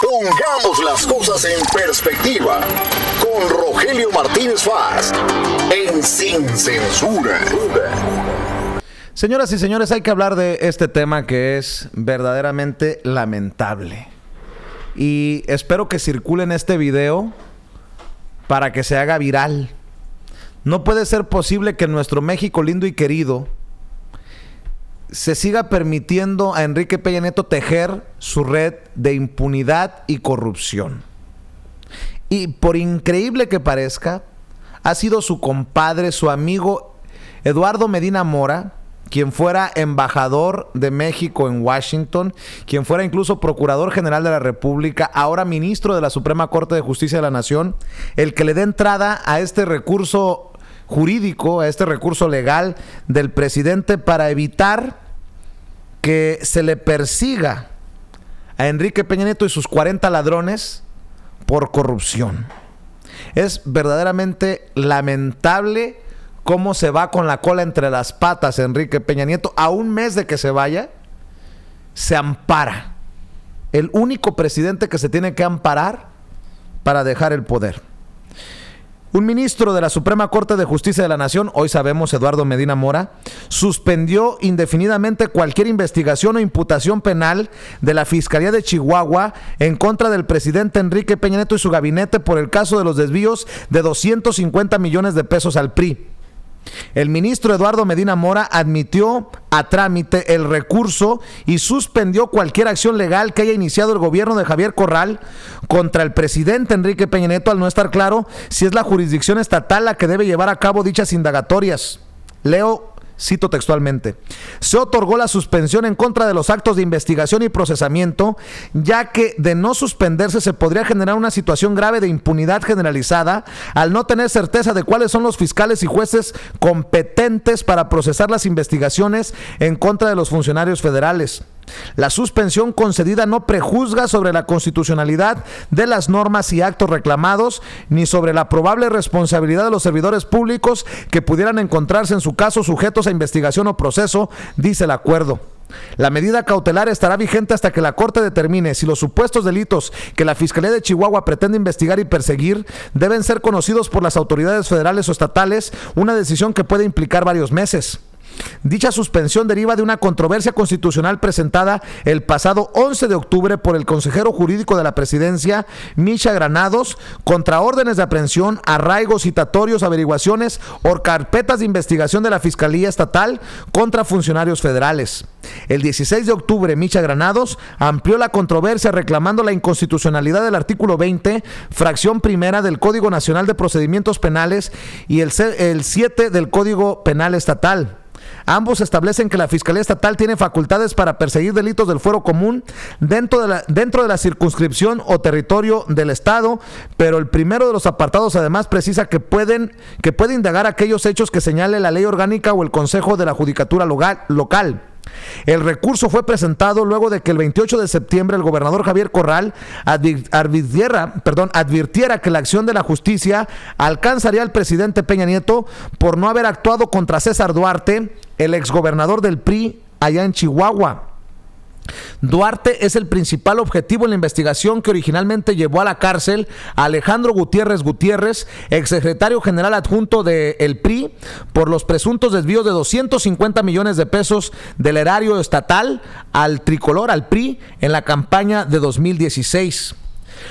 Pongamos las cosas en perspectiva con Rogelio Martínez Faz en Sin Censura. Señoras y señores, hay que hablar de este tema que es verdaderamente lamentable. Y espero que circulen este video para que se haga viral. No puede ser posible que en nuestro México lindo y querido se siga permitiendo a Enrique Peña Nieto tejer su red de impunidad y corrupción. Y por increíble que parezca, ha sido su compadre, su amigo Eduardo Medina Mora, quien fuera embajador de México en Washington, quien fuera incluso procurador general de la República, ahora ministro de la Suprema Corte de Justicia de la Nación, el que le dé entrada a este recurso jurídico, a este recurso legal del presidente para evitar que se le persiga a Enrique Peña Nieto y sus 40 ladrones por corrupción. Es verdaderamente lamentable cómo se va con la cola entre las patas Enrique Peña Nieto. A un mes de que se vaya, se ampara. El único presidente que se tiene que amparar para dejar el poder. Un ministro de la Suprema Corte de Justicia de la Nación, hoy sabemos Eduardo Medina Mora, suspendió indefinidamente cualquier investigación o imputación penal de la Fiscalía de Chihuahua en contra del presidente Enrique Peña Nieto y su gabinete por el caso de los desvíos de 250 millones de pesos al PRI. El ministro Eduardo Medina Mora admitió a trámite el recurso y suspendió cualquier acción legal que haya iniciado el gobierno de Javier Corral contra el presidente Enrique Peña Nieto, al no estar claro si es la jurisdicción estatal la que debe llevar a cabo dichas indagatorias. Cito textualmente: se otorgó la suspensión en contra de los actos de investigación y procesamiento, ya que de no suspenderse se podría generar una situación grave de impunidad generalizada al no tener certeza de cuáles son los fiscales y jueces competentes para procesar las investigaciones en contra de los funcionarios federales. La suspensión concedida no prejuzga sobre la constitucionalidad de las normas y actos reclamados, ni sobre la probable responsabilidad de los servidores públicos que pudieran encontrarse en su caso sujetos a investigación o proceso, dice el acuerdo. La medida cautelar estará vigente hasta que la Corte determine si los supuestos delitos que la Fiscalía de Chihuahua pretende investigar y perseguir deben ser conocidos por las autoridades federales o estatales, una decisión que puede implicar varios meses. Dicha suspensión deriva de una controversia constitucional presentada el pasado 11 de octubre por el consejero jurídico de la presidencia, Misha Granados, contra órdenes de aprehensión, arraigos citatorios, averiguaciones o carpetas de investigación de la Fiscalía Estatal contra funcionarios federales. El 16 de octubre, Misha Granados amplió la controversia reclamando la inconstitucionalidad del artículo 20, fracción primera del Código Nacional de Procedimientos Penales y el 7 del Código Penal Estatal. Ambos establecen que la Fiscalía Estatal tiene facultades para perseguir delitos del fuero común dentro de la circunscripción o territorio del Estado, pero el primero de los apartados además precisa que puede indagar aquellos hechos que señale la ley orgánica o el Consejo de la Judicatura local. El recurso fue presentado luego de que el 28 de septiembre el gobernador Javier Corral advirtiera que la acción de la justicia alcanzaría al presidente Peña Nieto por no haber actuado contra César Duarte, el exgobernador del PRI allá en Chihuahua. Duarte es el principal objetivo en la investigación que originalmente llevó a la cárcel a Alejandro Gutiérrez, exsecretario general adjunto del PRI, por los presuntos desvíos de 250 millones de pesos del erario estatal al tricolor, al PRI, en la campaña de 2016.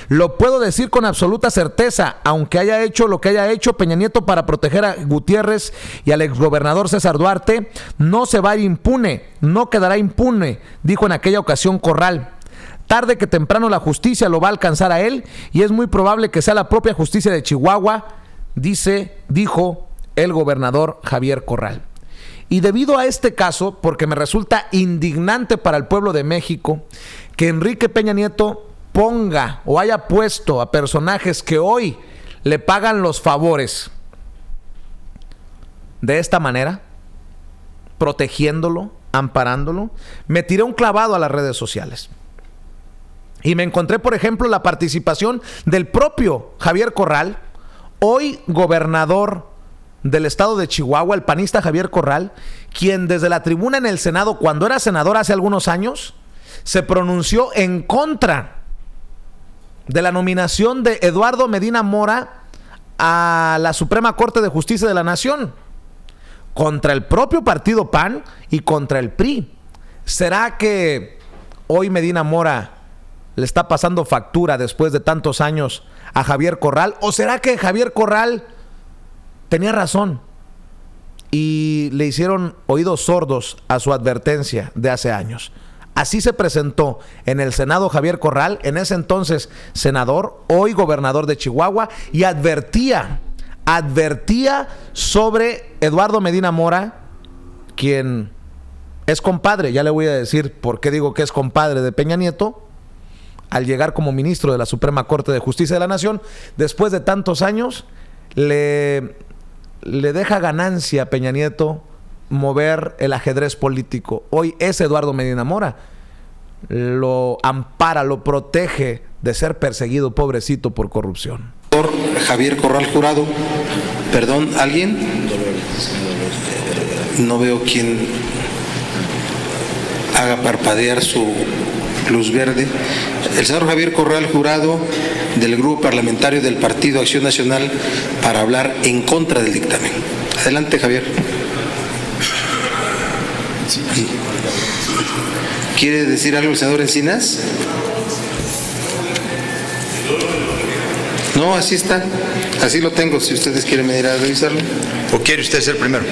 Lo puedo decir con absoluta certeza, aunque haya hecho lo que haya hecho Peña Nieto para proteger a Gutiérrez y al exgobernador César Duarte, no se va a ir impune, no quedará impune, dijo en aquella ocasión Corral. Tarde que temprano la justicia lo va a alcanzar a él y es muy probable que sea la propia justicia de Chihuahua, dijo el gobernador Javier Corral. Y debido a este caso, porque me resulta indignante para el pueblo de México que Enrique Peña Nieto ponga o haya puesto a personajes que hoy le pagan los favores de esta manera, protegiéndolo, amparándolo, me tiré un clavado a las redes sociales. Y me encontré, por ejemplo, la participación del propio Javier Corral, hoy gobernador del estado de Chihuahua, el panista Javier Corral, quien desde la tribuna en el Senado, cuando era senador hace algunos años, se pronunció en contra de la nominación de Eduardo Medina Mora a la Suprema Corte de Justicia de la Nación, contra el propio partido PAN y contra el PRI. ¿Será que hoy Medina Mora le está pasando factura después de tantos años a Javier Corral? ¿O será que Javier Corral tenía razón y le hicieron oídos sordos a su advertencia de hace años? Así se presentó en el Senado Javier Corral, en ese entonces senador, hoy gobernador de Chihuahua, y advertía sobre Eduardo Medina Mora, quien es compadre, ya le voy a decir por qué digo que es compadre de Peña Nieto, al llegar como ministro de la Suprema Corte de Justicia de la Nación, después de tantos años, le deja ganancia a Peña Nieto mover el ajedrez político. Hoy es Eduardo Medina Mora, lo ampara, lo protege de ser perseguido, pobrecito, por corrupción. Javier Corral Jurado, perdón, ¿alguien? No veo quién haga parpadear su luz verde. El señor Javier Corral Jurado, del Grupo Parlamentario del Partido Acción Nacional, para hablar en contra del dictamen. Adelante, Javier. ¿Quiere decir algo el senador Encinas? No, así está. Así lo tengo, si ustedes quieren venir a revisarlo. ¿O quiere usted ser primero?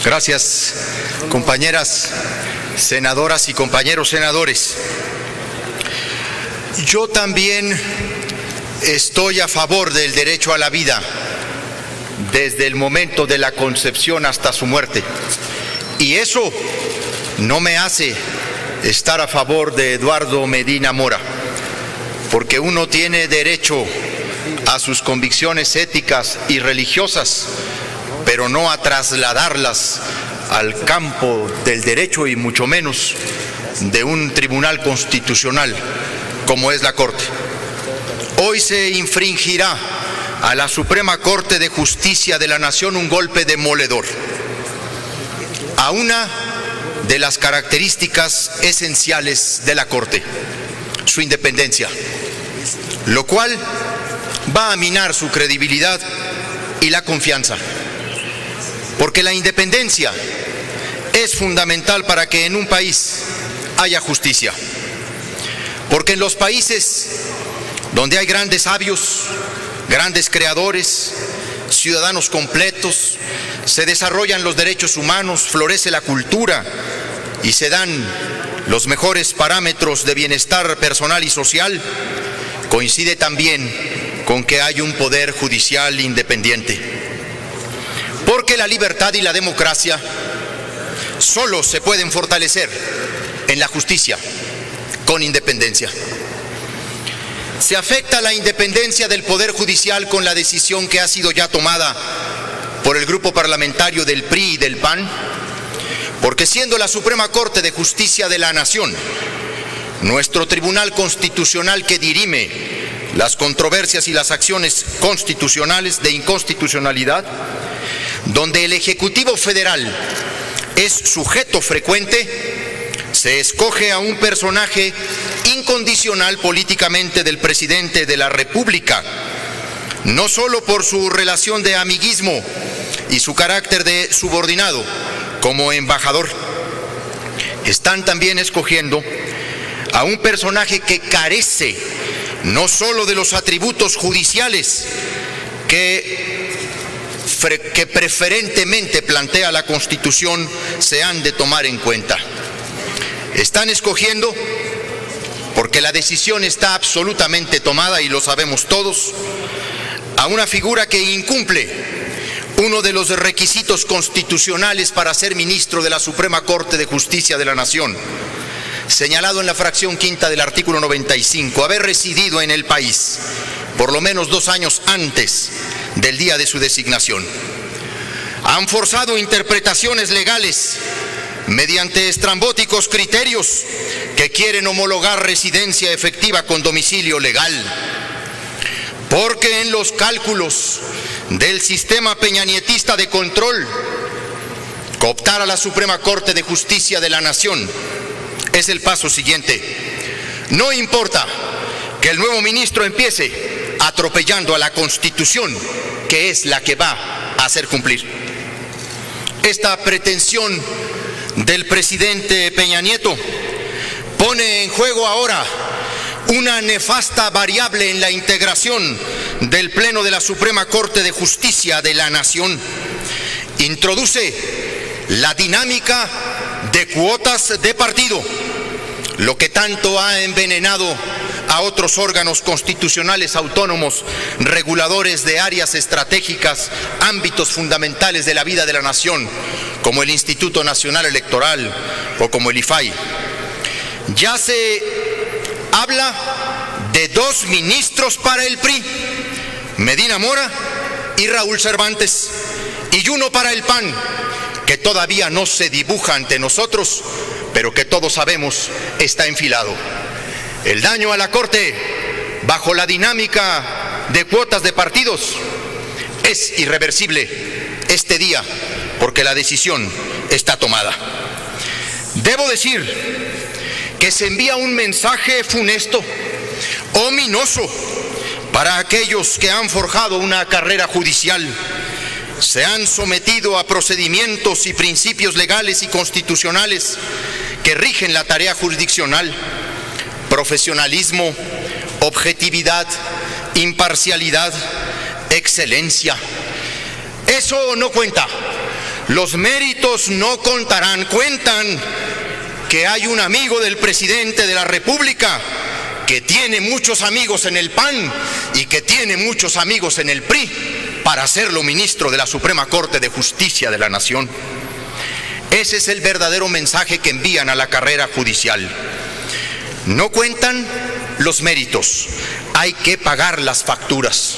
Gracias, compañeras senadoras y compañeros senadores. Yo también estoy a favor del derecho a la vida desde el momento de la concepción hasta su muerte. Y eso no me hace estar a favor de Eduardo Medina Mora, porque uno tiene derecho a sus convicciones éticas y religiosas, pero no a trasladarlas al campo del derecho y mucho menos de un tribunal constitucional como es la Corte. Hoy se infringirá a la Suprema Corte de Justicia de la Nación un golpe demoledor a una de las características esenciales de la Corte, su independencia, lo cual va a minar su credibilidad y la confianza, porque la independencia es fundamental para que en un país haya justicia, porque en los países donde hay grandes sabios, grandes creadores, ciudadanos completos, se desarrollan los derechos humanos, florece la cultura y se dan los mejores parámetros de bienestar personal y social, coincide también con que hay un poder judicial independiente. Porque la libertad y la democracia solo se pueden fortalecer en la justicia, con independencia. Se afecta la independencia del Poder Judicial con la decisión que ha sido ya tomada por el grupo parlamentario del PRI y del PAN, porque siendo la Suprema Corte de Justicia de la Nación nuestro Tribunal Constitucional que dirime las controversias y las acciones constitucionales de inconstitucionalidad, donde el Ejecutivo Federal es sujeto frecuente, se escoge a un personaje incondicional políticamente del presidente de la República, no solo por su relación de amiguismo y su carácter de subordinado como embajador. Están también escogiendo a un personaje que carece no solo de los atributos judiciales que preferentemente plantea la Constitución se han de tomar en cuenta. Están escogiendo, porque la decisión está absolutamente tomada y lo sabemos todos, a una figura que incumple uno de los requisitos constitucionales para ser ministro de la Suprema Corte de Justicia de la Nación, señalado en la fracción quinta del artículo 95, haber residido en el país por lo menos 2 años antes del día de su designación. Han forzado interpretaciones legales mediante estrambóticos criterios que quieren homologar residencia efectiva con domicilio legal, porque en los cálculos del sistema peñanietista de control, cooptar a la Suprema Corte de Justicia de la Nación es el paso siguiente, No importa que el nuevo ministro empiece atropellando a la Constitución, que es la que va a hacer cumplir. Esta pretensión del presidente Peña Nieto pone en juego ahora una nefasta variable en la integración del Pleno de la Suprema Corte de Justicia de la Nación. Introduce la dinámica de cuotas de partido, lo que tanto ha envenenado a otros órganos constitucionales autónomos, reguladores de áreas estratégicas, ámbitos fundamentales de la vida de la nación, como el Instituto Nacional Electoral o como el IFAI. Ya se habla de 2 ministros para el PRI, Medina Mora y Raúl Cervantes, y uno para el PAN, que todavía no se dibuja ante nosotros, pero que todos sabemos está enfilado. El daño a la Corte, bajo la dinámica de cuotas de partidos, es irreversible este día, porque la decisión está tomada. Debo decir que se envía un mensaje funesto, ominoso, para aquellos que han forjado una carrera judicial, se han sometido a procedimientos y principios legales y constitucionales que rigen la tarea jurisdiccional: profesionalismo, objetividad, imparcialidad, excelencia. Eso no cuenta. Los méritos no contarán. Cuentan que hay un amigo del presidente de la República que tiene muchos amigos en el PAN y que tiene muchos amigos en el PRI para hacerlo ministro de la Suprema Corte de Justicia de la Nación. Ese es el verdadero mensaje que envían a la carrera judicial. No cuentan los méritos, hay que pagar las facturas.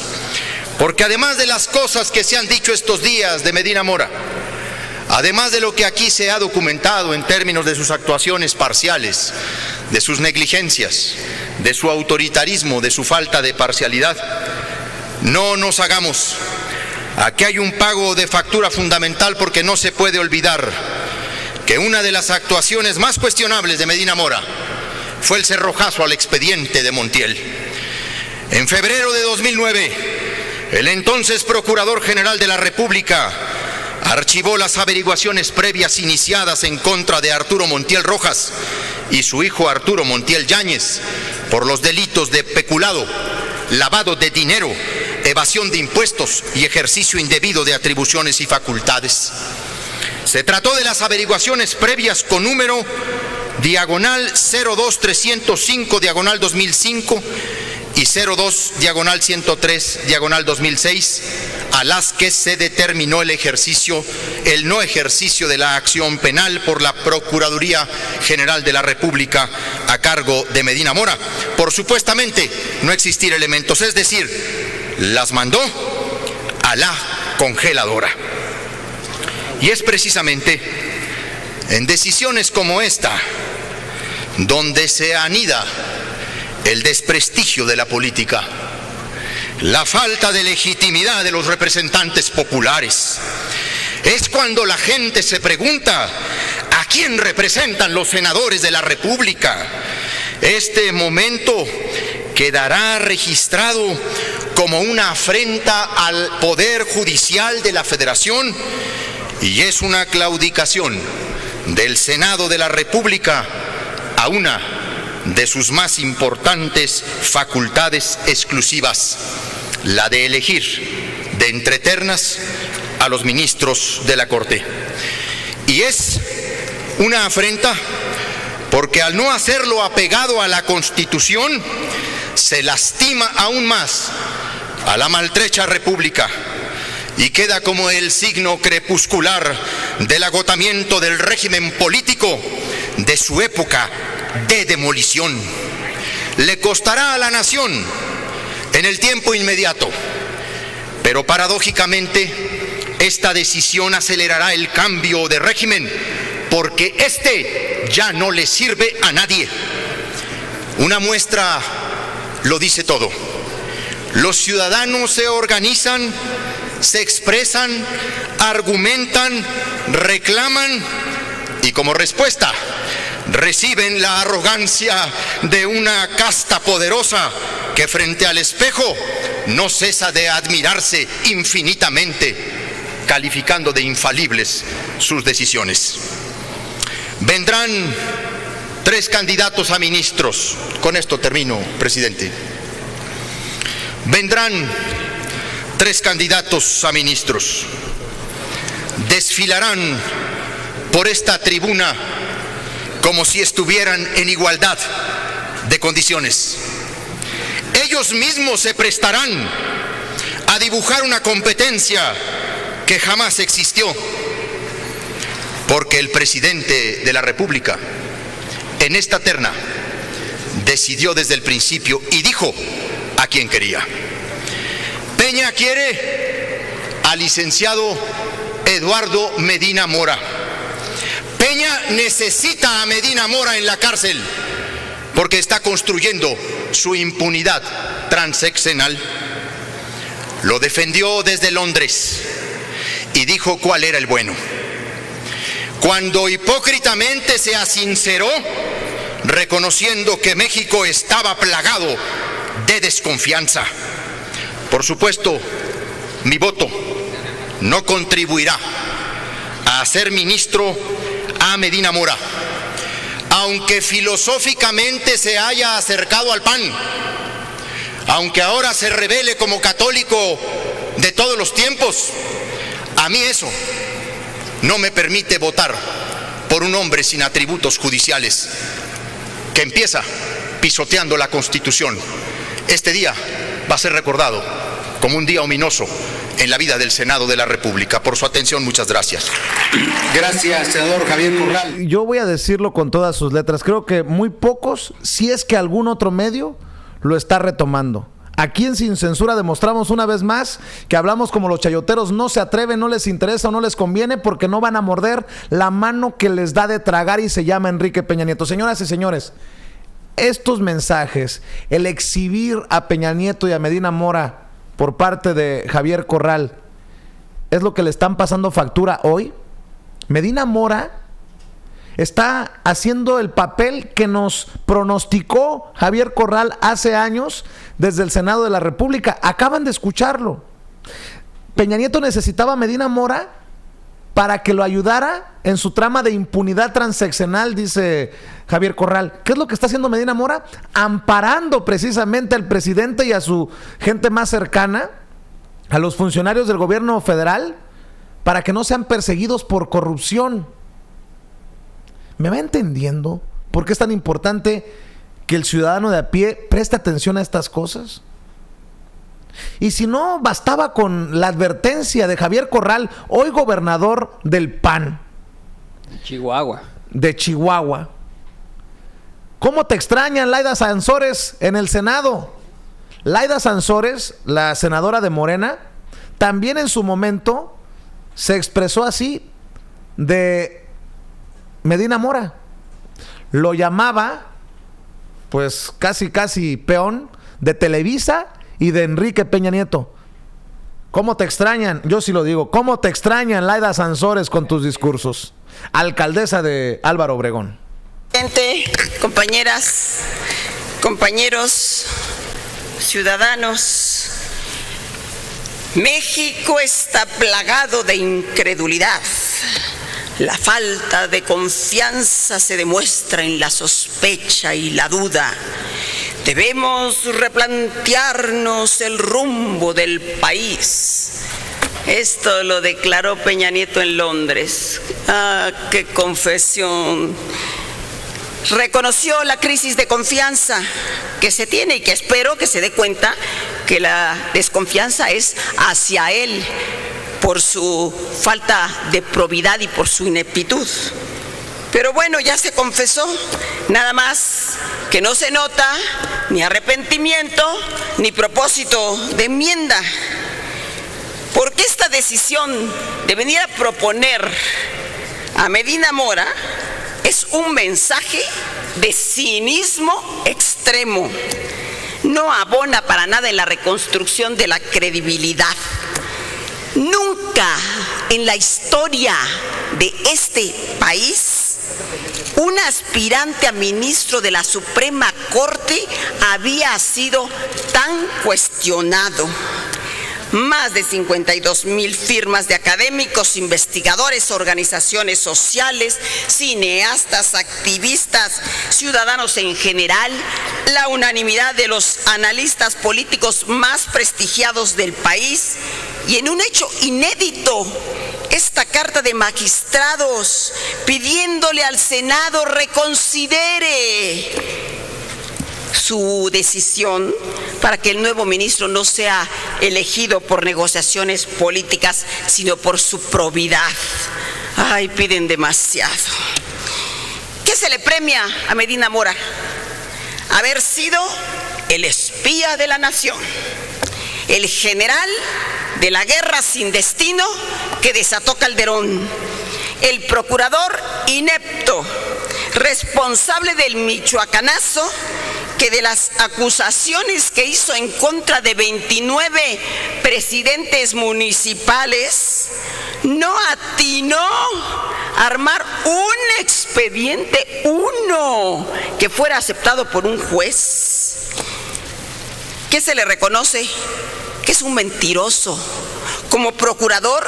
Porque además de las cosas que se han dicho estos días de Medina Mora, además de lo que aquí se ha documentado en términos de sus actuaciones parciales, de sus negligencias, de su autoritarismo, de su falta de parcialidad, no nos hagamos. Aquí hay un pago de factura fundamental, porque no se puede olvidar que una de las actuaciones más cuestionables de Medina Mora fue el cerrojazo al expediente de Montiel. En febrero de 2009, el entonces Procurador General de la República archivó las averiguaciones previas iniciadas en contra de Arturo Montiel Rojas y su hijo Arturo Montiel Yáñez por los delitos de peculado, lavado de dinero, evasión de impuestos y ejercicio indebido de atribuciones y facultades. Se trató de las averiguaciones previas con número diagonal 02-305-2005 y 02-103-2006, a las que se determinó el no ejercicio de la acción penal por la Procuraduría General de la República a cargo de Medina Mora, por supuestamente no existir elementos, es decir, las mandó a la congeladora. Y es precisamente en decisiones como esta donde se anida el desprestigio de la política, la falta de legitimidad de los representantes populares. Es cuando la gente se pregunta: ¿a quién representan los senadores de la República? Este momento quedará registrado como una afrenta al Poder Judicial de la Federación y es una claudicación del Senado de la República a una de sus más importantes facultades exclusivas, la de elegir de entre ternas a los ministros de la Corte. Y es una afrenta porque al no hacerlo apegado a la Constitución, se lastima aún más a la maltrecha República y queda como el signo crepuscular del agotamiento del régimen político de su época de demolición. Le costará a la nación en el tiempo inmediato, pero paradójicamente esta decisión acelerará el cambio de régimen, porque este ya no le sirve a nadie. Una muestra lo dice todo. Los ciudadanos se organizan, se expresan, argumentan, reclaman y como respuesta reciben la arrogancia de una casta poderosa que frente al espejo no cesa de admirarse infinitamente, calificando de infalibles sus decisiones. Vendrán 3 candidatos a ministros. Con esto termino, presidente. Vendrán 3 candidatos a ministros. Desfilarán por esta tribuna como si estuvieran en igualdad de condiciones. Ellos mismos se prestarán a dibujar una competencia que jamás existió, porque el presidente de la República en esta terna decidió desde el principio y dijo a quien quería. Peña quiere al licenciado Eduardo Medina Mora. Peña necesita a Medina Mora en la cárcel porque está construyendo su impunidad transeccional. Lo defendió desde Londres y dijo cuál era el bueno. Cuando hipócritamente se asinceró, reconociendo que México estaba plagado de desconfianza. Por supuesto, mi voto no contribuirá a hacer ministro a Medina Mora, aunque filosóficamente se haya acercado al PAN, aunque ahora se revele como católico de todos los tiempos. A mí eso no me permite votar por un hombre sin atributos judiciales que empieza pisoteando la Constitución. Este día va a ser recordado como un día ominoso en la vida del Senado de la República. Por su atención, muchas gracias. Gracias, senador Javier Corral. Yo voy a decirlo con todas sus letras. Creo que muy pocos, si es que algún otro medio, lo está retomando. Aquí en Sin Censura demostramos una vez más que hablamos como los chayoteros, no se atreven, no les interesa o no les conviene porque no van a morder la mano que les da de tragar y se llama Enrique Peña Nieto. Señoras y señores, estos mensajes, el exhibir a Peña Nieto y a Medina Mora por parte de Javier Corral, es lo que le están pasando factura hoy. Medina Mora está haciendo el papel que nos pronosticó Javier Corral hace años desde el Senado de la República. Acaban de escucharlo. Peña Nieto necesitaba a Medina Mora para que lo ayudara en su trama de impunidad transeccional, dice Javier Corral. ¿Qué es lo que está haciendo Medina Mora? Amparando precisamente al presidente y a su gente más cercana, a los funcionarios del gobierno federal, para que no sean perseguidos por corrupción. ¿Me va entendiendo por qué es tan importante que el ciudadano de a pie preste atención a estas cosas? Y si no bastaba con la advertencia de Javier Corral, hoy gobernador del PAN de Chihuahua, ¿cómo te extrañan, Laida Sansores, en el Senado? Laida Sansores, la senadora de Morena, también en su momento se expresó así de Medina Mora. Lo llamaba, pues casi peón de Televisa y de Enrique Peña Nieto. ¿Cómo te extrañan? Yo sí lo digo. ¿Cómo te extrañan, Laida Sansores, con tus discursos? Alcaldesa de Álvaro Obregón. Gente, compañeras, compañeros, ciudadanos, México está plagado de incredulidad. La falta de confianza se demuestra en la sospecha y la duda. Debemos replantearnos el rumbo del país. Esto lo declaró Peña Nieto en Londres. ¡Ah, qué confesión! Reconoció la crisis de confianza que se tiene y que espero que se dé cuenta que la desconfianza es hacia él por su falta de probidad y por su ineptitud. Pero bueno, ya se confesó, nada más que no se nota ni arrepentimiento ni propósito de enmienda. Porque esta decisión de venir a proponer a Medina Mora es un mensaje de cinismo extremo. No abona para nada en la reconstrucción de la credibilidad. Nunca en la historia de este país un aspirante a ministro de la Suprema Corte había sido tan cuestionado. Más de 52,000 firmas de académicos, investigadores, organizaciones sociales, cineastas, activistas, ciudadanos en general, la unanimidad de los analistas políticos más prestigiados del país y en un hecho inédito, esta carta de magistrados pidiéndole al Senado reconsidere su decisión para que el nuevo ministro no sea elegido por negociaciones políticas, sino por su probidad. Ay, piden demasiado. ¿Qué se le premia a Medina Mora? Haber sido el espía de la nación, el general de la guerra sin destino que desató Calderón, el procurador inepto, responsable del michoacanazo, que de las acusaciones que hizo en contra de 29 presidentes municipales, no atinó a armar un expediente, uno, que fuera aceptado por un juez. ¿Qué se le reconoce? Que es un mentiroso. Como procurador,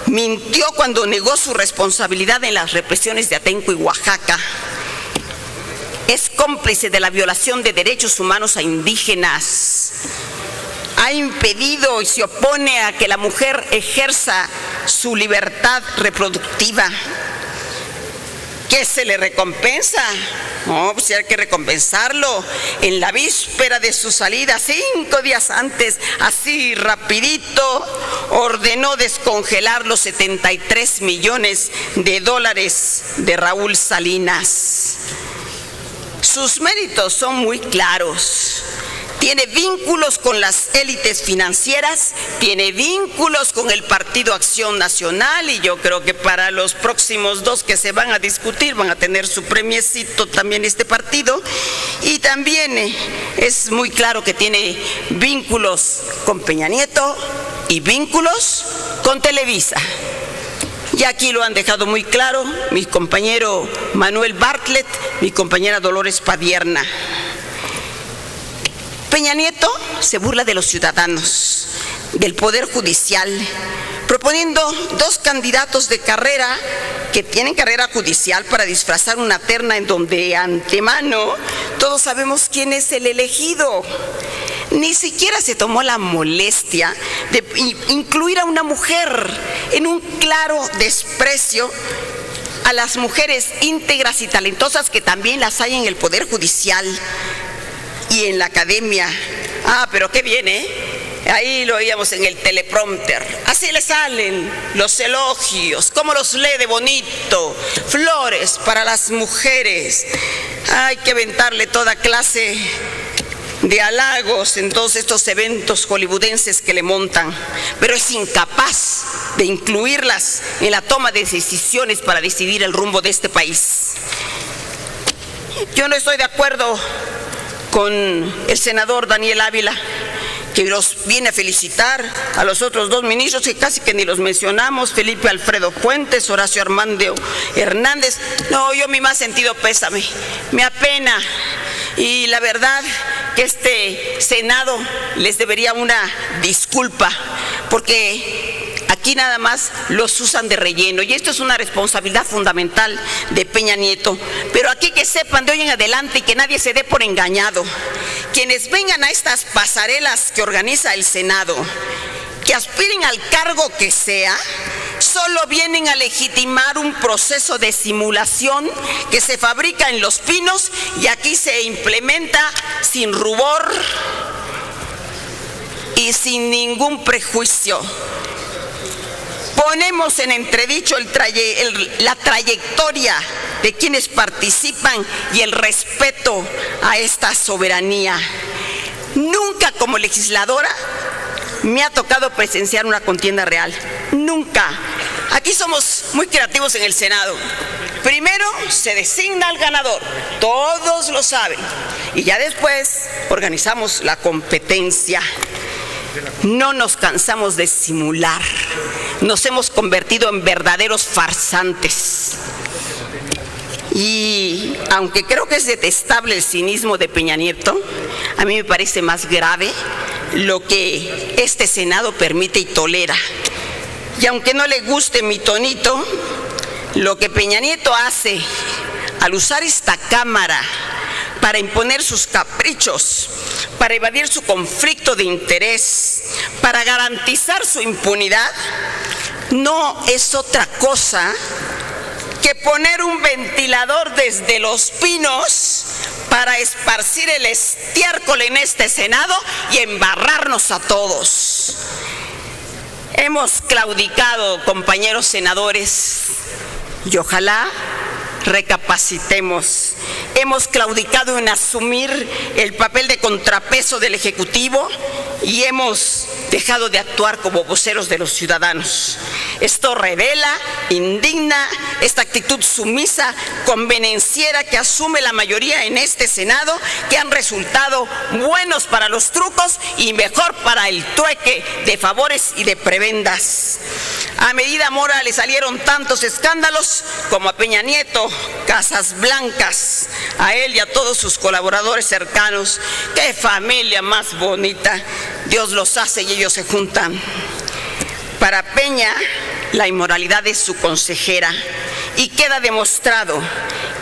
mintió cuando negó su responsabilidad en las represiones de Atenco y Oaxaca. Es cómplice de la violación de derechos humanos a indígenas. Ha impedido y se opone a que la mujer ejerza su libertad reproductiva. ¿Qué se le recompensa? No, pues hay que recompensarlo. En la víspera de su salida, 5 días antes, así rapidito, ordenó descongelar los 73 millones de dólares de Raúl Salinas. Sus méritos son muy claros. Tiene vínculos con las élites financieras, tiene vínculos con el Partido Acción Nacional y yo creo que para los próximos 2 que se van a discutir van a tener su premiecito también este partido. Y también es muy claro que tiene vínculos con Peña Nieto y vínculos con Televisa. Y aquí lo han dejado muy claro mi compañero Manuel Bartlett, mi compañera Dolores Padierna. Peña Nieto se burla de los ciudadanos, del Poder Judicial, proponiendo 2 candidatos de carrera que tienen carrera judicial para disfrazar una terna en donde de antemano todos sabemos quién es el elegido. Ni siquiera se tomó la molestia de incluir a una mujer, en un claro desprecio a las mujeres íntegras y talentosas que también las hay en el Poder Judicial y en la academia. Ah, pero qué bien, ¿eh? Ahí lo oíamos en el teleprompter. Así le salen los elogios, cómo los lee de bonito. Flores para las mujeres. Hay que aventarle toda clase de halagos en todos estos eventos hollywoodenses que le montan, pero es incapaz de incluirlas en la toma de decisiones para decidir el rumbo de este país. Yo no estoy de acuerdo con el senador Daniel Ávila, que los viene a felicitar a los otros 2 ministros que casi que ni los mencionamos, Felipe Alfredo Fuentes, Horacio Armando Hernández. No, yo mi más sentido pésame, me apena. Y la verdad que este Senado les debería una disculpa, porque aquí nada más los usan de relleno y esto es una responsabilidad fundamental de Peña Nieto. Pero aquí que sepan de hoy en adelante y que nadie se dé por engañado, quienes vengan a estas pasarelas que organiza el Senado, que aspiren al cargo que sea, solo vienen a legitimar un proceso de simulación que se fabrica en Los Pinos y aquí se implementa sin rubor y sin ningún prejuicio. Ponemos en entredicho la trayectoria de quienes participan y el respeto a esta soberanía. Nunca como legisladora me ha tocado presenciar una contienda real. Nunca. Aquí somos muy creativos en el Senado. Primero se designa al ganador, todos lo saben, y ya después organizamos la competencia. No nos cansamos de simular. Nos hemos convertido en verdaderos farsantes. Y aunque creo que es detestable el cinismo de Peña Nieto, a mí me parece más grave lo que este Senado permite y tolera. Y aunque no le guste mi tonito, lo que Peña Nieto hace al usar esta Cámara para imponer sus caprichos, para evadir su conflicto de interés, para garantizar su impunidad, no es otra cosa que poner un ventilador desde Los Pinos para esparcir el estiércol en este Senado y embarrarnos a todos. Hemos claudicado, compañeros senadores, y ojalá recapacitemos. Hemos claudicado en asumir el papel de contrapeso del Ejecutivo y hemos dejado de actuar como voceros de los ciudadanos. Esto revela, indigna esta actitud sumisa, convenenciera que asume la mayoría en este Senado, que han resultado buenos para los trucos y mejor para el trueque de favores y de prebendas. A Medina Mora le salieron tantos escándalos como a Peña Nieto, Casas Blancas, a él y a todos sus colaboradores cercanos. ¡Qué familia más bonita! Dios los hace y ellos se juntan. Para Peña, la inmoralidad es su consejera y queda demostrado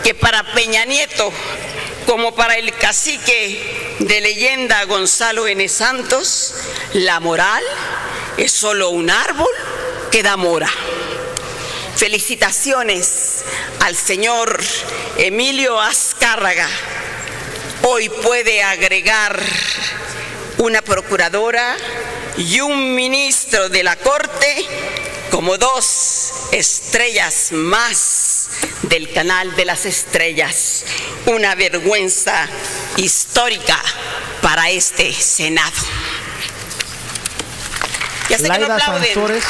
que para Peña Nieto, como para el cacique de leyenda Gonzalo N. Santos, la moral es solo un árbol que da mora. Felicitaciones al señor Emilio Azcárraga. Hoy puede agregar una procuradora y un ministro de la Corte como 2 estrellas más del Canal de las Estrellas. Una vergüenza histórica para este Senado. Ya sé que no aplauden.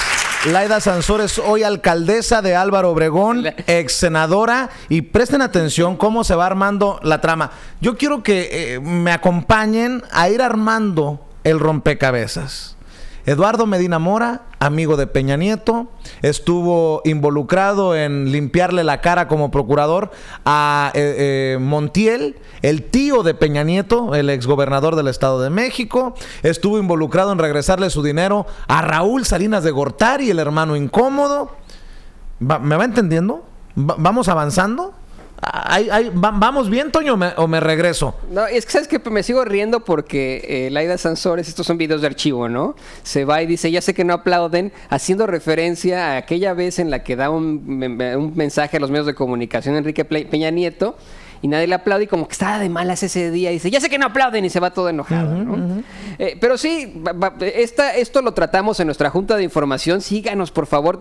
Laida Sansores, hoy alcaldesa de Álvaro Obregón, ex senadora, y presten atención cómo se va armando la trama. Yo quiero que me acompañen a ir armando el rompecabezas. Eduardo Medina Mora, amigo de Peña Nieto, estuvo involucrado en limpiarle la cara como procurador a Montiel, el tío de Peña Nieto, el exgobernador del Estado de México. Estuvo involucrado en regresarle su dinero a Raúl Salinas de Gortari, el hermano incómodo. ¿Me va entendiendo? ¿Vamos avanzando? ¿Vamos bien, Toño, o me regreso? No, es que sabes que me sigo riendo porque Laida Sansores, estos son videos de archivo, ¿no? Se va y dice, ya sé que no aplauden, haciendo referencia a aquella vez en la que da un mensaje a los medios de comunicación Enrique Peña Nieto y nadie le aplaude y como que estaba de malas ese día y dice, ya sé que no aplauden, y se va todo enojado, ¿no? Pero sí, esto lo tratamos en nuestra junta de información. Síganos, por favor.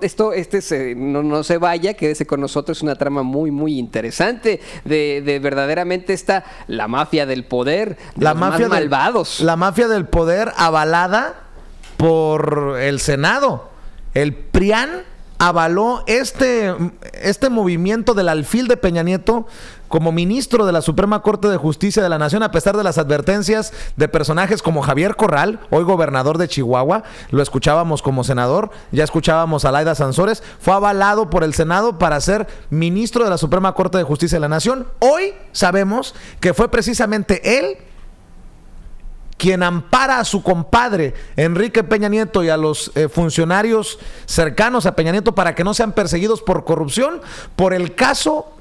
No se vaya, quédese con nosotros. Es una trama muy, muy interesante de verdaderamente la mafia del poder, la mafia más malvados. La mafia del poder avalada por el Senado. El PRIAN avaló este movimiento del alfil de Peña Nieto como ministro de la Suprema Corte de Justicia de la Nación, a pesar de las advertencias de personajes como Javier Corral, hoy gobernador de Chihuahua. Lo escuchábamos como senador, ya escuchábamos a Laida Sansores. Fue avalado por el Senado para ser ministro de la Suprema Corte de Justicia de la Nación. Hoy sabemos que fue precisamente él quien ampara a su compadre Enrique Peña Nieto y a los funcionarios cercanos a Peña Nieto para que no sean perseguidos por corrupción, por el caso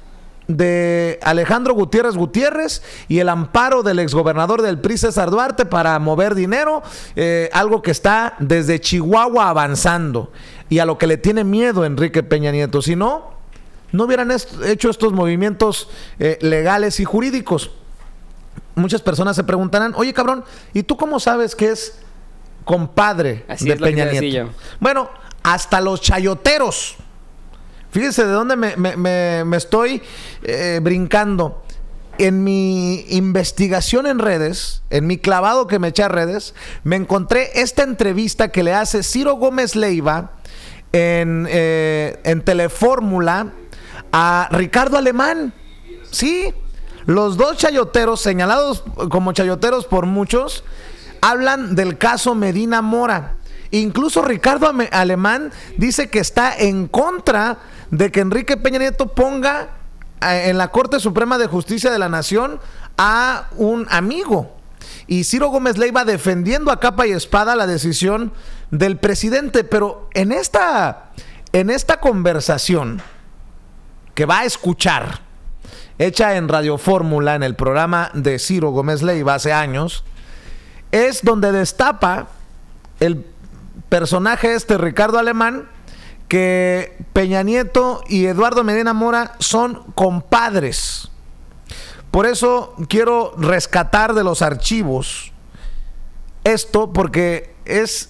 de Alejandro Gutiérrez y el amparo del exgobernador del PRI, César Duarte, para mover dinero, algo que está desde Chihuahua avanzando y a lo que le tiene miedo Enrique Peña Nieto. Si no hubieran hecho estos movimientos legales y jurídicos. Muchas personas se preguntarán, oye, cabrón, ¿y tú cómo sabes que es compadre de Peña Nieto? Bueno, hasta los chayoteros. Fíjense de dónde me estoy brincando. En mi investigación en redes, en mi clavado que me eché a redes, me encontré esta entrevista que le hace Ciro Gómez Leiva en Telefórmula a Ricardo Alemán. Sí, los dos chayoteros, señalados como chayoteros por muchos, hablan del caso Medina Mora. Incluso Ricardo Alemán dice que está en contra de que Enrique Peña Nieto ponga en la Corte Suprema de Justicia de la Nación a un amigo. Y Ciro Gómez Leiva defendiendo a capa y espada la decisión del presidente. Pero en esta conversación que va a escuchar, hecha en Radio Fórmula, en el programa de Ciro Gómez Leiva hace años, es donde destapa el personaje Ricardo Alemán, que Peña Nieto y Eduardo Medina Mora son compadres. Por eso quiero rescatar de los archivos esto, porque es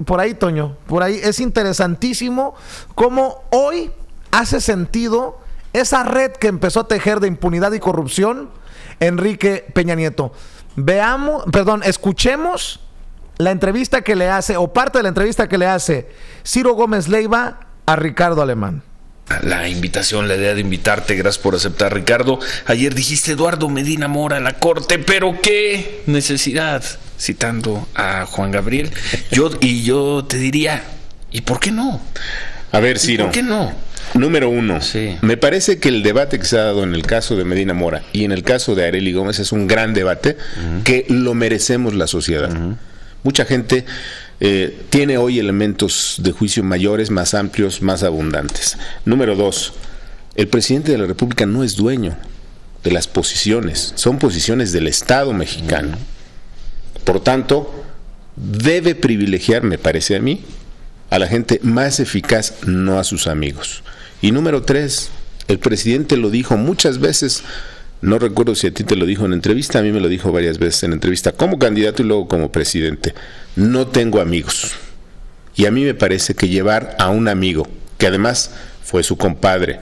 por ahí, Toño, por ahí es interesantísimo cómo hoy hace sentido esa red que empezó a tejer de impunidad y corrupción Enrique Peña Nieto. Escuchemos la entrevista que le hace, o parte de la entrevista que le hace Ciro Gómez Leiva a Ricardo Alemán. La invitación, la idea de invitarte, gracias por aceptar, Ricardo. Ayer dijiste Eduardo Medina Mora a la Corte, pero qué necesidad, citando a Juan Gabriel. Yo te diría, ¿y por qué no? A ver, Ciro, ¿por qué no? Número uno, sí. Me parece que el debate que se ha dado en el caso de Medina Mora y en el caso de Arely Gómez es un gran debate que lo merecemos la sociedad. Mucha gente tiene hoy elementos de juicio mayores, más amplios, más abundantes. Número dos, el presidente de la República no es dueño de las posiciones, son posiciones del Estado mexicano. Por tanto, debe privilegiar, me parece a mí, a la gente más eficaz, no a sus amigos. Y número tres, el presidente lo dijo muchas veces, no recuerdo si a ti te lo dijo en entrevista, a mí me lo dijo varias veces en entrevista, como candidato y luego como presidente: no tengo amigos. Y a mí me parece que llevar a un amigo, que además fue su compadre,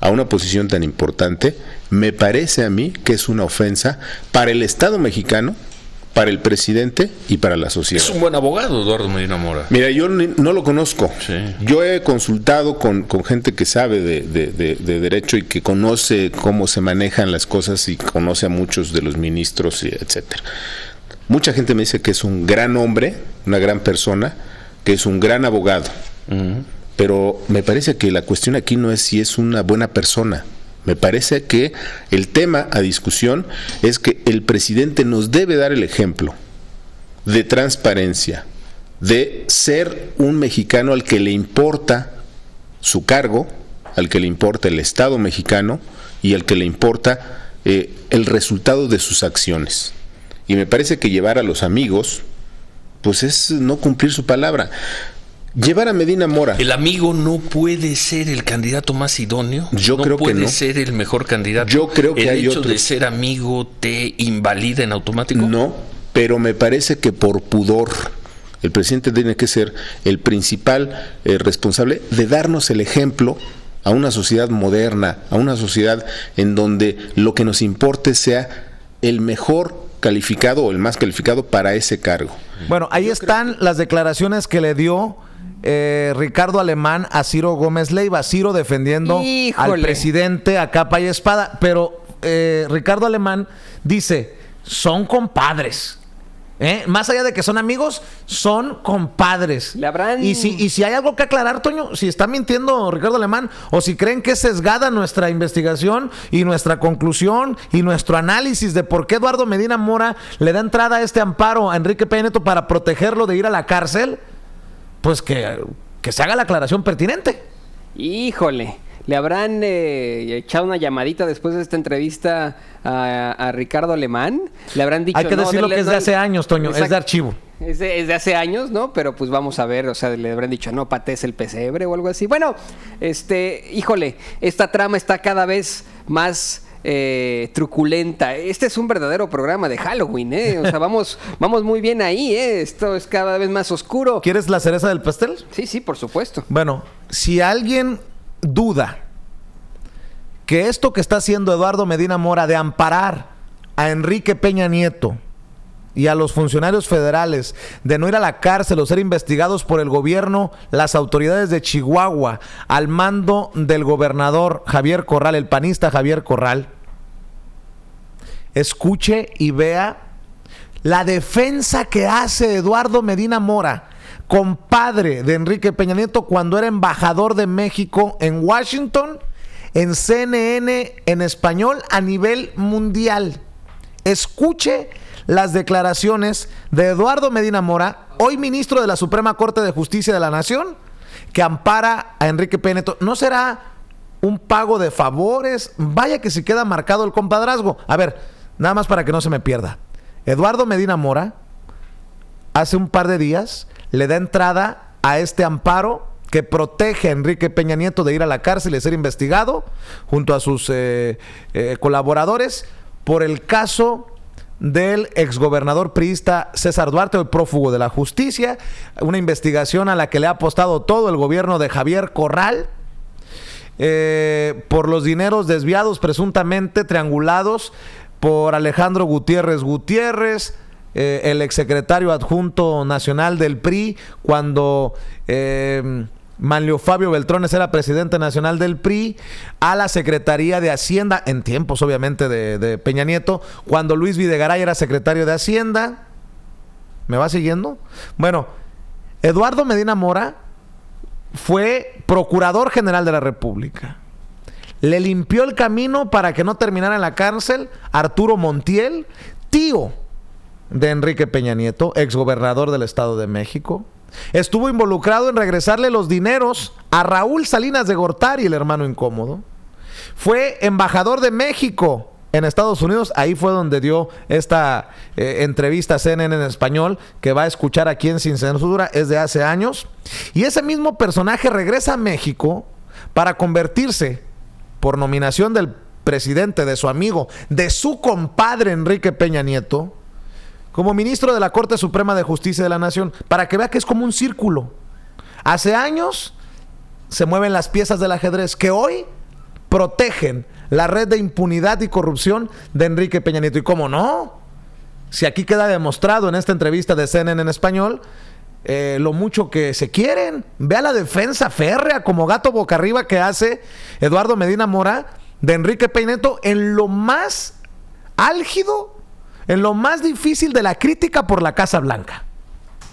a una posición tan importante, me parece a mí que es una ofensa para el Estado mexicano, para el presidente y para la sociedad. Es un buen abogado, Eduardo Medina Mora. Mira, yo no lo conozco. Sí. Yo he consultado con gente que sabe de derecho y que conoce cómo se manejan las cosas y conoce a muchos de los ministros, etcétera. Mucha gente me dice que es un gran hombre, una gran persona, que es un gran abogado. Pero me parece que la cuestión aquí no es si es una buena persona. Me parece que el tema a discusión es que el presidente nos debe dar el ejemplo de transparencia, de ser un mexicano al que le importa su cargo, al que le importa el Estado mexicano y al que le importa el resultado de sus acciones. Y me parece que llevar a los amigos, pues es no cumplir su palabra. Llevar a Medina Mora. ¿El amigo no puede ser el candidato más idóneo? Yo creo que no. ¿No puede ser el mejor candidato? Yo creo que hay ¿El hecho otro. de ser amigo te invalida en automático? No, pero me parece que por pudor el presidente tiene que ser el principal responsable de darnos el ejemplo a una sociedad moderna, a una sociedad en donde lo que nos importe sea el mejor calificado o el más calificado para ese cargo. Bueno, ahí están las declaraciones que le dio Ricardo Alemán a Ciro Gómez Leiva. Ciro defendiendo al presidente a capa y espada, pero Ricardo Alemán dice, son compadres. Más allá de que son amigos, son compadres. Y si hay algo que aclarar, Toño, si está mintiendo Ricardo Alemán, o si creen que es sesgada nuestra investigación y nuestra conclusión y nuestro análisis de por qué Eduardo Medina Mora le da entrada a este amparo a Enrique Peña Nieto para protegerlo de ir a la cárcel, pues que se haga la aclaración pertinente. Híjole, ¿le habrán echado una llamadita después de esta entrevista a Ricardo Alemán? ¿Le habrán dicho? Hay que decirlo que es de hace años, Toño, exacto, es de archivo. Es de hace años, ¿no? Pero pues vamos a ver, o sea, le habrán dicho, no patees el pesebre o algo así. Bueno, híjole, esta trama está cada vez más truculenta. Este es un verdadero programa de Halloween, o sea, vamos muy bien ahí, esto es cada vez más oscuro. ¿Quieres la cereza del pastel? Sí, por supuesto. Bueno, si alguien duda que esto que está haciendo Eduardo Medina Mora de amparar a Enrique Peña Nieto y a los funcionarios federales de no ir a la cárcel o ser investigados por el gobierno, las autoridades de Chihuahua, al mando del gobernador Javier Corral, el panista Javier Corral, escuche y vea la defensa que hace Eduardo Medina Mora, compadre de Enrique Peña Nieto, cuando era embajador de México en Washington, en CNN en español a nivel mundial. Escuche las declaraciones de Eduardo Medina Mora, hoy ministro de la Suprema Corte de Justicia de la Nación, que ampara a Enrique Peña Nieto. ¿No será un pago de favores? Vaya que se queda marcado el compadrazgo. A ver, nada más para que no se me pierda. Eduardo Medina Mora, hace un par de días, le da entrada a este amparo que protege a Enrique Peña Nieto de ir a la cárcel y ser investigado junto a sus colaboradores por el caso del exgobernador priista César Duarte, hoy prófugo de la justicia, una investigación a la que le ha apostado todo el gobierno de Javier Corral por los dineros desviados, presuntamente triangulados por Alejandro Gutiérrez Gutiérrez, el exsecretario adjunto nacional del PRI, cuando Manlio Fabio Beltrones era presidente nacional del PRI, a la Secretaría de Hacienda, en tiempos obviamente de Peña Nieto, cuando Luis Videgaray era secretario de Hacienda. ¿Me va siguiendo? Bueno, Eduardo Medina Mora fue procurador general de la República. Le limpió el camino para que no terminara en la cárcel Arturo Montiel, tío de Enrique Peña Nieto, exgobernador del Estado de México. Estuvo involucrado en regresarle los dineros a Raúl Salinas de Gortari, el hermano incómodo. Fue embajador de México en Estados Unidos. Ahí fue donde dio esta entrevista a CNN en español, que va a escuchar aquí en Sin Censura, es de hace años. Y ese mismo personaje regresa a México para convertirse, por nominación del presidente, de su amigo, de su compadre Enrique Peña Nieto, como ministro de la Corte Suprema de Justicia de la Nación, para que vea que es como un círculo. Hace años se mueven las piezas del ajedrez que hoy protegen la red de impunidad y corrupción de Enrique Peña Nieto. Y cómo no, si aquí queda demostrado en esta entrevista de CNN en español, lo mucho que se quieren. Vea la defensa férrea como gato boca arriba que hace Eduardo Medina Mora de Enrique Peña Nieto en lo más álgido, en lo más difícil de la crítica por la Casa Blanca.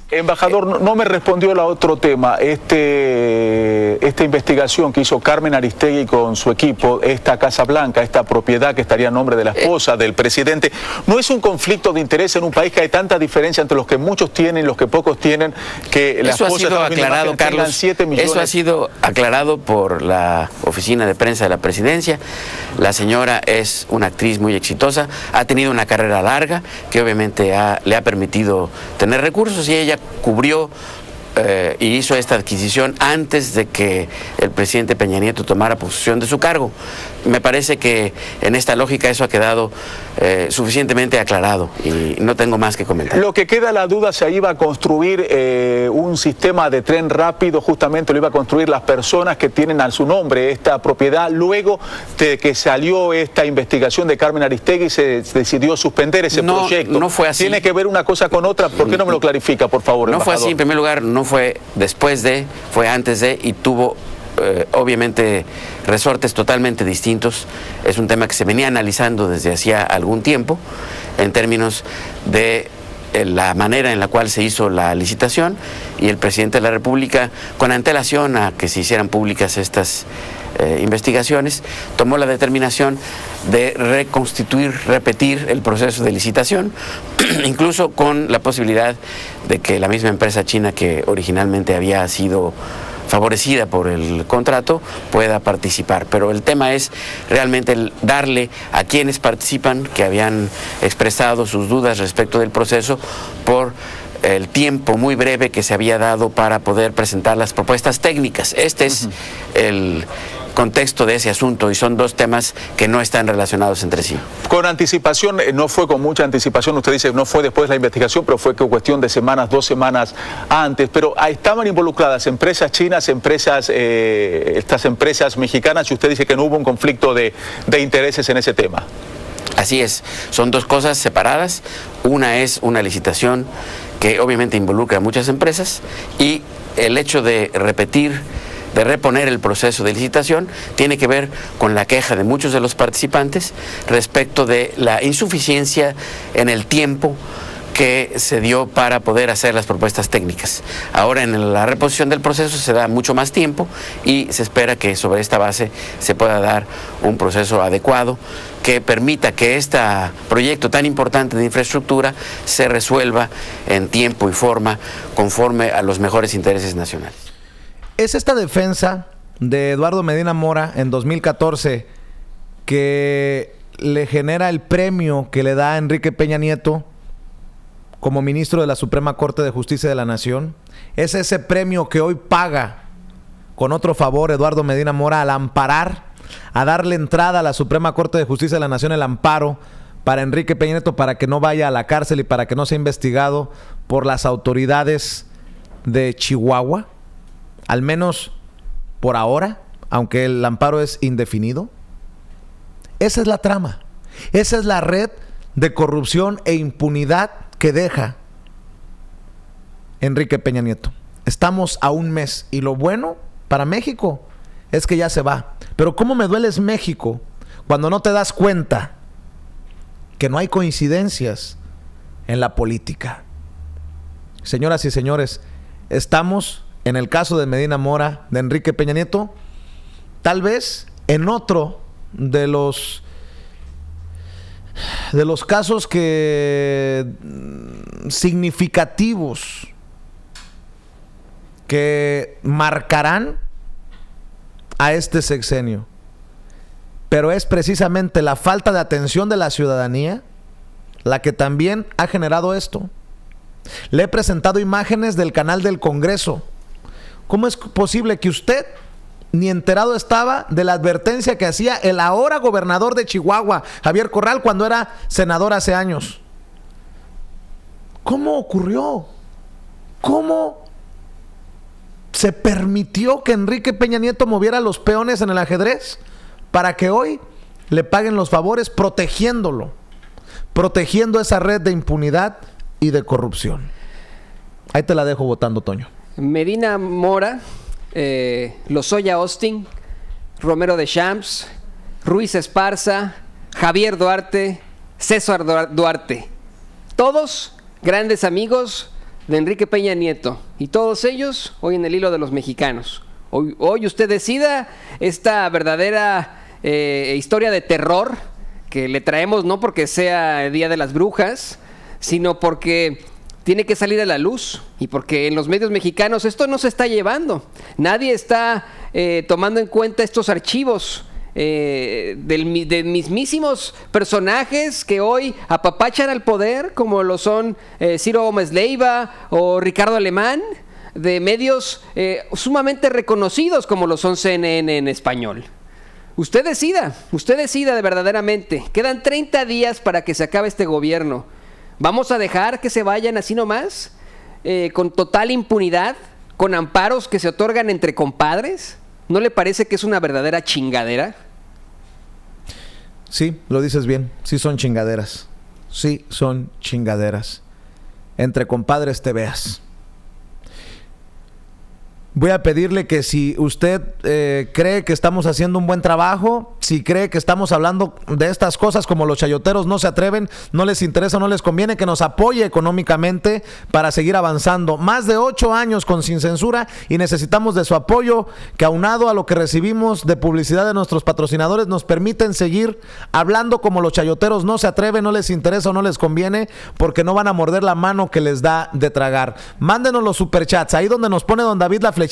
Embajador, no me respondió el otro tema. Esta investigación que hizo Carmen Aristegui con su equipo, esta Casa Blanca, esta propiedad que estaría a nombre de la esposa del presidente, ¿no es un conflicto de interés en un país que hay tanta diferencia entre los que muchos tienen y los que pocos tienen, que la esposa... Eso ha sido aclarado, Carlos. 7 millones? Eso ha sido aclarado por la oficina de prensa de la presidencia. La señora es una actriz muy exitosa, ha tenido una carrera larga que obviamente le ha permitido tener recursos, y ella cubrió y hizo esta adquisición antes de que el presidente Peña Nieto tomara posesión de su cargo. Me parece que en esta lógica eso ha quedado suficientemente aclarado y no tengo más que comentar. Lo que queda la duda, se iba a construir un sistema de tren rápido, justamente lo iba a construir las personas que tienen a su nombre esta propiedad. Luego de que salió esta investigación de Carmen Aristegui, se decidió suspender ese proyecto. No fue así. ¿Tiene que ver una cosa con otra? ¿Por qué no me lo clarifica, por favor, No embajador? fue así. En primer lugar, no fue después de, fue antes de, y tuvo obviamente resortes totalmente distintos. Es un tema que se venía analizando desde hacía algún tiempo en términos de la manera en la cual se hizo la licitación, y el presidente de la República, con antelación a que se hicieran públicas estas investigaciones, tomó la determinación de repetir el proceso de licitación, incluso con la posibilidad de que la misma empresa china que originalmente había sido favorecida por el contrato pueda participar. Pero el tema es realmente el darle a quienes participan, que habían expresado sus dudas respecto del proceso, por el tiempo muy breve que se había dado para poder presentar las propuestas técnicas. Este es el contexto de ese asunto, y son dos temas que no están relacionados entre sí. Con anticipación, no fue con mucha anticipación, usted dice no fue después de la investigación, pero fue cuestión de semanas, 2 semanas antes, pero estaban involucradas empresas chinas, estas empresas mexicanas, y usted dice que no hubo un conflicto de intereses en ese tema. Así es, son dos cosas separadas. Una es una licitación que obviamente involucra a muchas empresas, y el hecho de reponer el proceso de licitación tiene que ver con la queja de muchos de los participantes respecto de la insuficiencia en el tiempo que se dio para poder hacer las propuestas técnicas. Ahora en la reposición del proceso se da mucho más tiempo y se espera que sobre esta base se pueda dar un proceso adecuado que permita que este proyecto tan importante de infraestructura se resuelva en tiempo y forma conforme a los mejores intereses nacionales. ¿Es esta defensa de Eduardo Medina Mora en 2014 que le genera el premio que le da a Enrique Peña Nieto como ministro de la Suprema Corte de Justicia de la Nación? ¿Es ese premio que hoy paga con otro favor Eduardo Medina Mora al amparar, a darle entrada a la Suprema Corte de Justicia de la Nación el amparo para Enrique Peña Nieto para que no vaya a la cárcel y para que no sea investigado por las autoridades de Chihuahua? Al menos por ahora, aunque el amparo es indefinido. Esa es la trama. Esa es la red de corrupción e impunidad que deja Enrique Peña Nieto. Estamos a un mes y lo bueno para México es que ya se va. Pero cómo me duele es México cuando no te das cuenta que no hay coincidencias en la política. Señoras y señores, estamos en el caso de Medina Mora, de Enrique Peña Nieto, tal vez en otro de los casos que significativos que marcarán a este sexenio. Pero es precisamente la falta de atención de la ciudadanía la que también ha generado esto. Le he presentado imágenes del canal del Congreso. ¿Cómo es posible que usted ni enterado estaba de la advertencia que hacía el ahora gobernador de Chihuahua, Javier Corral, cuando era senador hace años? ¿Cómo ocurrió? ¿Cómo se permitió que Enrique Peña Nieto moviera los peones en el ajedrez para que hoy le paguen los favores protegiéndolo, protegiendo esa red de impunidad y de corrupción? Ahí te la dejo votando, Toño. Medina Mora, Lozoya Austin, Romero Deschamps, Ruiz Esparza, Javier Duarte, César Duarte. Todos grandes amigos de Enrique Peña Nieto. Y todos ellos hoy en el hilo de los mexicanos. Hoy usted decida esta verdadera historia de terror que le traemos, no porque sea el Día de las Brujas, sino porque tiene que salir a la luz y porque en los medios mexicanos esto no se está llevando. Nadie está tomando en cuenta estos archivos de mismísimos personajes que hoy apapachan al poder, como lo son Ciro Gómez Leiva o Ricardo Alemán, de medios sumamente reconocidos como lo son CNN en español. Usted decida de verdaderamente. Quedan 30 días para que se acabe este gobierno. ¿Vamos a dejar que se vayan así nomás? ¿Con total impunidad? ¿Con amparos que se otorgan entre compadres? ¿No le parece que es una verdadera chingadera? Sí, lo dices bien. Sí son chingaderas. Sí son chingaderas. Entre compadres te veas. Voy a pedirle que si usted cree que estamos haciendo un buen trabajo, si cree que estamos hablando de estas cosas como los chayoteros no se atreven, no les interesa, no les conviene, que nos apoye económicamente para seguir avanzando. Más de 8 años con Sin Censura y necesitamos de su apoyo, que aunado a lo que recibimos de publicidad de nuestros patrocinadores nos permiten seguir hablando como los chayoteros no se atreven, no les interesa o no les conviene, porque no van a morder la mano que les da de tragar. Mándenos los superchats, ahí donde nos pone don David la flechita,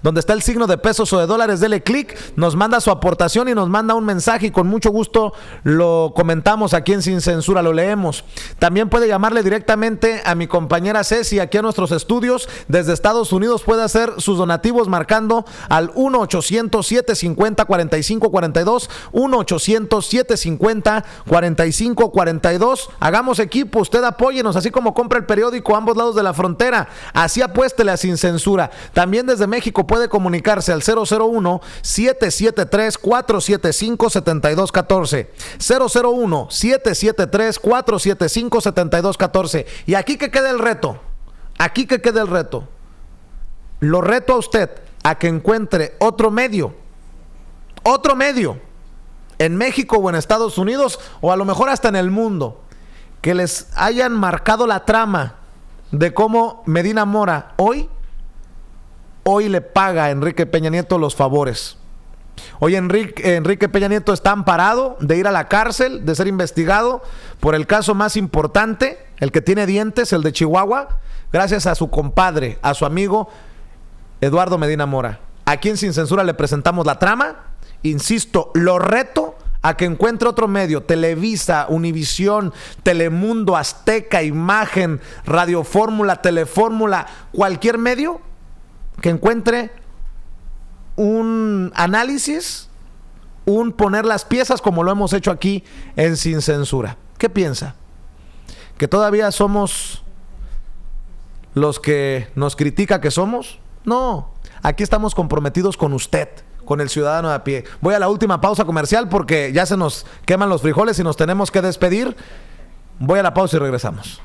donde está el signo de pesos o de dólares, dele clic, nos manda su aportación y nos manda un mensaje y con mucho gusto lo comentamos aquí en Sin Censura, lo leemos. También puede llamarle directamente a mi compañera Ceci aquí a nuestros estudios desde Estados Unidos, puede hacer sus donativos marcando al 1-800-750-4542, 1-800-750-4542. Hagamos equipo, usted apóyenos, así como compra el periódico a ambos lados de la frontera, así apuéstele a Sin Censura. También desde México puede comunicarse al 001-773-475-7214. 001-773-475-7214. Y aquí que quede el reto. Aquí que quede el reto. Lo reto a usted a que encuentre otro medio en México o en Estados Unidos o a lo mejor hasta en el mundo que les hayan marcado la trama de cómo Medina Mora hoy le paga a Enrique Peña Nieto los favores. Hoy Enrique Peña Nieto está amparado de ir a la cárcel, de ser investigado por el caso más importante, el que tiene dientes, el de Chihuahua, gracias a su compadre, a su amigo Eduardo Medina Mora. Aquí en Sin Censura le presentamos la trama. Insisto, lo reto a que encuentre otro medio, Televisa, Univisión, Telemundo, Azteca, Imagen, Radio Fórmula, Telefórmula, cualquier medio que encuentre un análisis, un poner las piezas como lo hemos hecho aquí en Sin Censura. ¿Qué piensa? ¿Que todavía somos los que nos critica que somos? No, aquí estamos comprometidos con usted, con el ciudadano de a pie. Voy a la última pausa comercial porque ya se nos queman los frijoles y nos tenemos que despedir. Voy a la pausa y regresamos.